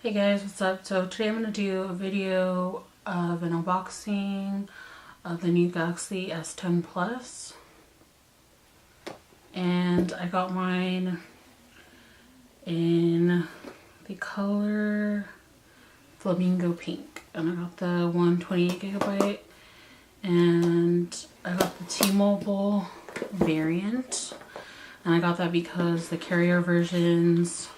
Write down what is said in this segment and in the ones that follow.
Hey guys, what's up? So today I'm going to do a video of an unboxing of the new Galaxy S10 Plus. And I got mine in the color Flamingo Pink. And I got the 128GB. And I got the T-Mobile variant. And I got that because the carrier versions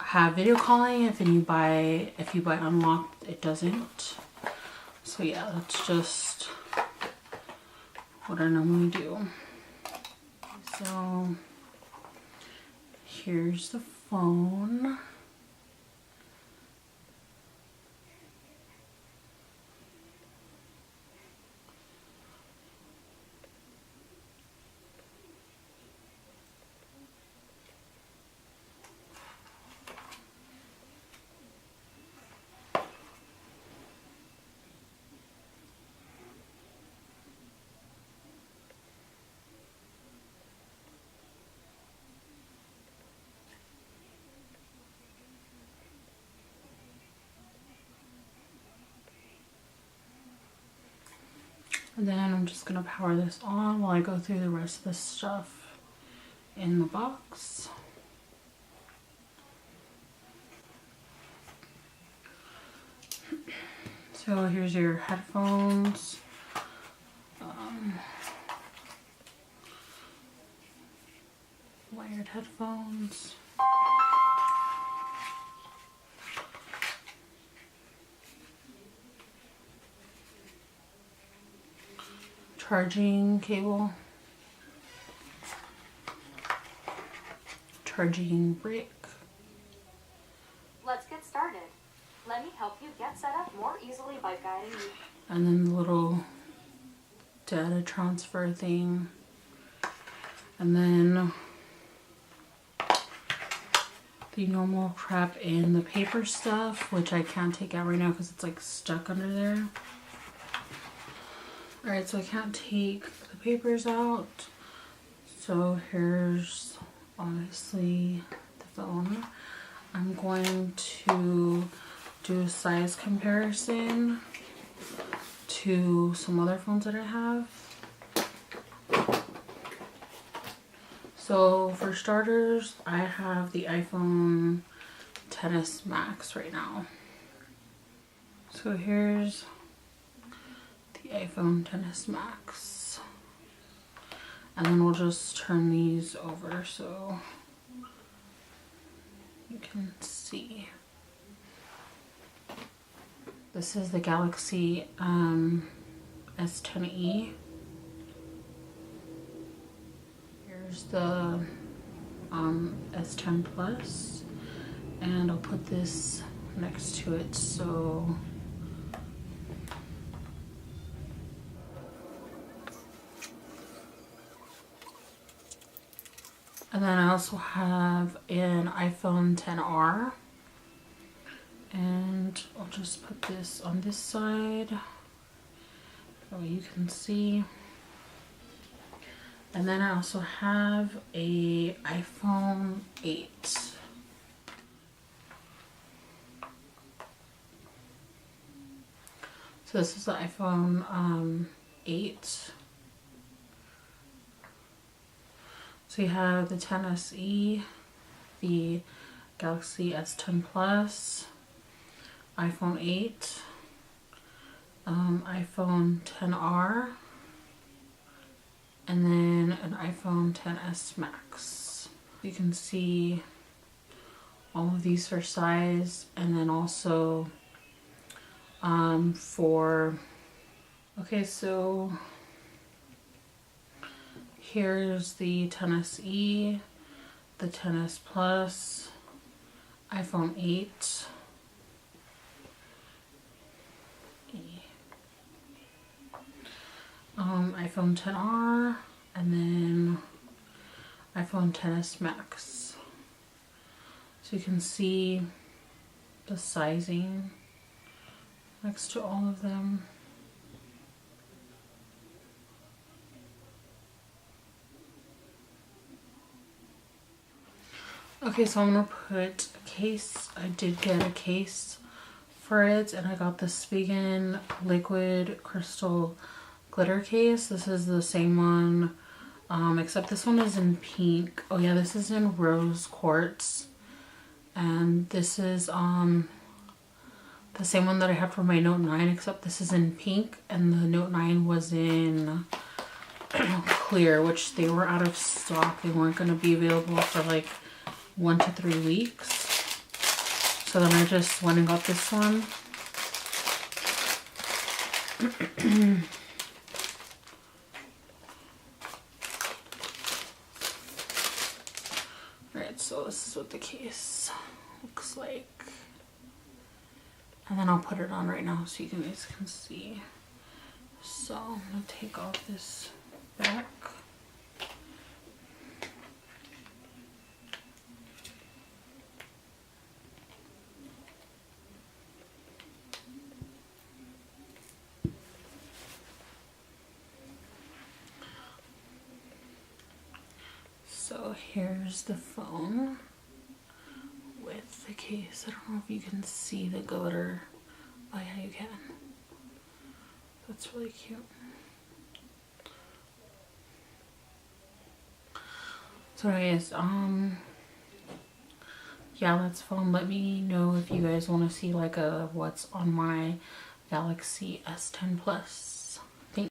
have video calling. If you buy unlocked, it doesn't. So yeah, that's just what I normally do. So here's the phone. And then I'm just gonna power this on while I go through the rest of the stuff in the box. So here's your headphones. Wired headphones. Charging cable. Charging brick. Let's get started. Let me help you get set up more easily by guiding you. And then the little data transfer thing. And then the normal crap in the paper stuff, which I can't take out right now because it's like stuck under there. Alright, so I can't take the papers out. So here's obviously the phone. I'm going to do a size comparison to some other phones that I have. So for starters, I have the iPhone XS Max right now. So here's the iPhone XS Max. And then we'll just turn these over so you can see. This is the Galaxy S10e. Here's the S10 Plus, and I'll put this next to it so and then I also have an iPhone XR, and I'll just put this on this side so you can see. And then I also have a iPhone 8. So this is the iPhone 8. So you have the XSE, the Galaxy S10 Plus, iPhone 8, iPhone XR, and then an iPhone XS Max. You can see all of these for size, and then also okay, so here's the XSE, the XS Plus, iPhone 8, iPhone XR, and then iPhone XS Max. So you can see the sizing next to all of them. Okay, so I'm gonna put a case. I did get a case for it, and I got this vegan liquid crystal glitter case. This is the same one, except this one is in pink. Oh yeah, this is in rose quartz, and this is the same one that I had for my Note 9, except this is in pink, and the Note 9 was in clear, which they were out of stock. They weren't going to be available for like 1 to 3 weeks. So then I just went and got this one. Alright, so this is what the case looks like. And then I'll put it on right now so you guys can see. So I'm going to take off this back. So here's the phone with the case. I don't know if you can see the glitter. Oh yeah, you can. That's really cute. So anyways, yeah, that's fun. Let me know if you guys want to see like a what's on my Galaxy S10 Plus.